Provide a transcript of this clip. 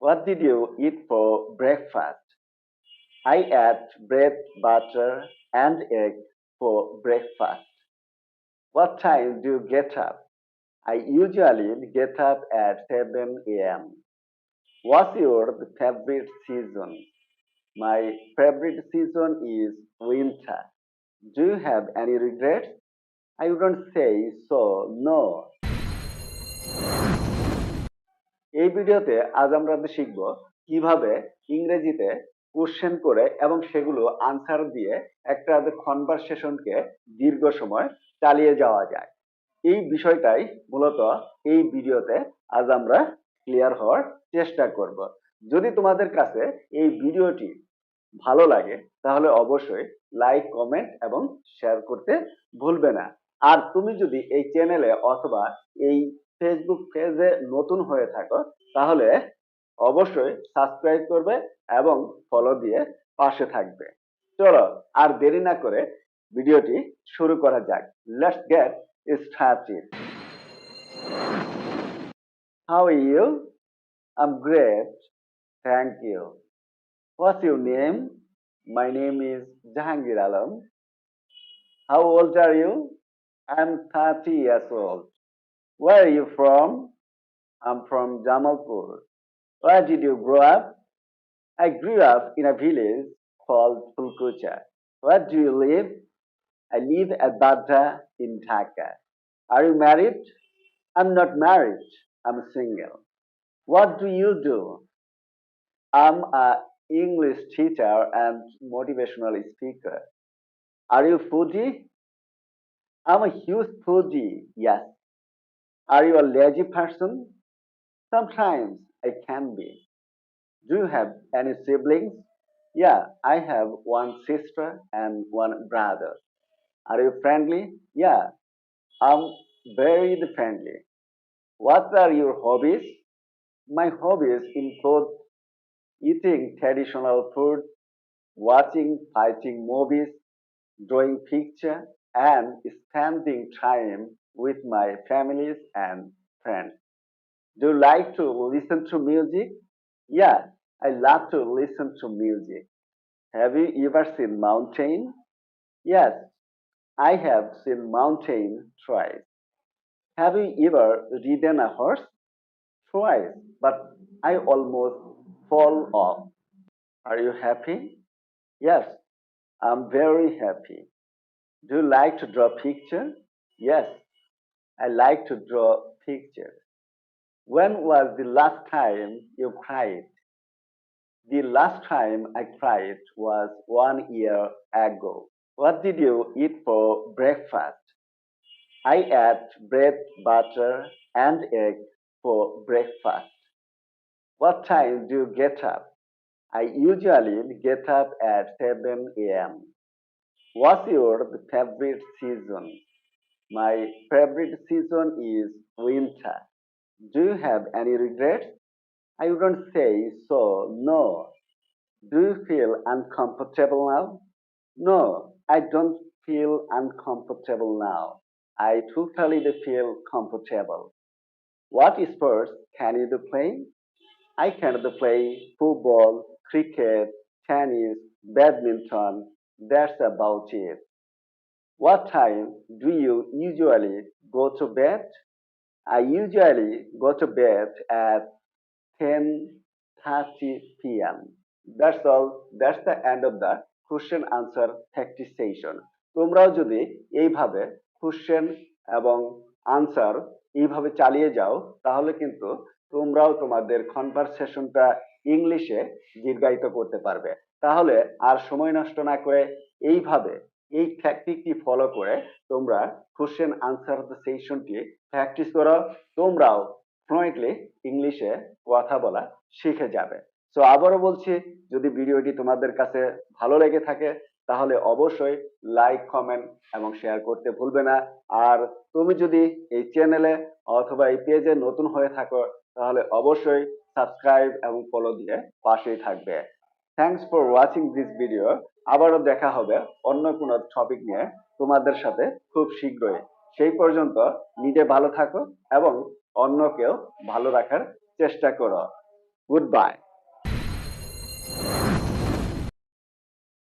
What did you eat for breakfast? I ate bread, butter, and egg for breakfast. What time do you get up? I usually get up at 7 a.m. What's your favorite season? My favorite season is winter. Do you have any regrets? I wouldn't say so, no. এই ভিডিওতে আজ আমরা শিখব কিভাবে ইংরেজিতে question করে এবং সেগুলো আনসার দিয়ে একটা কনভারসেশনকে দীর্ঘ সময় চালিয়ে যাওয়া যায়। এই বিষয়টাই মূলত এই ভিডিওতে আজ আমরা ক্লিয়ার হওয়ার চেষ্টা করব। যদি তোমাদের কাছে এই ভিডিওটি ভালো লাগে তাহলে অবশ্যই লাইক, কমেন্ট এবং শেয়ার করতে ভুলবে না। আর তুমি যদি এই চ্যানেলে অথবা এই ফেসবুক পেজে নতুন হয়ে থাকো তাহলে অবশ্যই সাবস্ক্রাইব করবে এবং ফলো দিয়ে পাশে থাকবে। চলো আর দেরি না করে ভিডিওটি শুরু করা যাক। Let's get started. How are you? I'm great. Thank you. What's your name? My name is Jahangir Alam. How old are you? I'm 30 years old. Where are you from? I'm from Jamalpur. Where did you grow up? I grew up in a village called Fulkucha. Where do you live? I live at Badda in Dhaka. Are you married? I'm not married. I'm single. What do you do? I'm an English teacher and motivational speaker. Are you foodie? I'm a huge foodie, yes. Are you a lazy person? Sometimes I can be. Do you have any siblings? Yeah, I have one sister and one brother. Are you friendly? Yeah, I'm very friendly. What are your hobbies? My hobbies include eating traditional food, watching fighting movies, drawing picture, and spending time with my families and friends. Do you like to listen to music? Yeah, I love to listen to music. Have you ever seen mountain? Yes, I have seen mountain twice. Have you ever ridden a horse? Twice, but I almost fall off. Are you happy? Yes, I'm very happy. Do you like to draw pictures? Yes, I like to draw pictures. When was the last time you cried? The last time I cried was 1 year ago. What did you eat for breakfast? I ate bread, butter, and egg for breakfast. What time do you get up? I usually get up at 7 a.m. What's your favorite season? My favorite season is winter. Do you have any regrets? I wouldn't say so, no. Do you feel uncomfortable now? No, I don't feel uncomfortable now. I totally feel comfortable. What sports can you do play? I can play football, cricket, tennis, badminton. That's about it. What time do you usually go to bed? I usually go to bed at 10:30 p.m. That's all. That's the end of the question answer practice session. তোমরাও যদি এইভাবে question এবং answer এইভাবে চালিয়ে যাও তাহলে কিন্তু তোমরাও তোমাদের কনভারসেশনটা ইংলিশে দীর্ঘায়িত করতে পারবে। তাহলে আর সময় নষ্ট না করে এইভাবে এই টেকনিকটি ফলো করে তোমরা কোশ্চেন আনসার সেশনটি প্র্যাকটিস করো, তোমরাও ফ্লুয়েন্টলি ইংলিশে কথা বলা শিখে যাবে। তো আবারও বলছি, যদি ভিডিওটি তোমাদের কাছে ভালো লেগে থাকে তাহলে অবশ্যই লাইক, কমেন্ট এবং শেয়ার করতে ভুলবে না। আর তুমি যদি এই চ্যানেলে অথবা এই পেজে নতুন হয়ে থাকো তাহলে অবশ্যই সাবস্ক্রাইব এবং ফলো দিয়ে পাশেই থাকবে। Thanks for watching this video. আবারও দেখা হবে অন্য কোনো টপিক নিয়ে তোমাদের সাথে খুব শীঘ্রই। সেই পর্যন্ত নিজে ভালো থাকো এবং অন্যকেও ভালো রাখার চেষ্টা করো। Goodbye.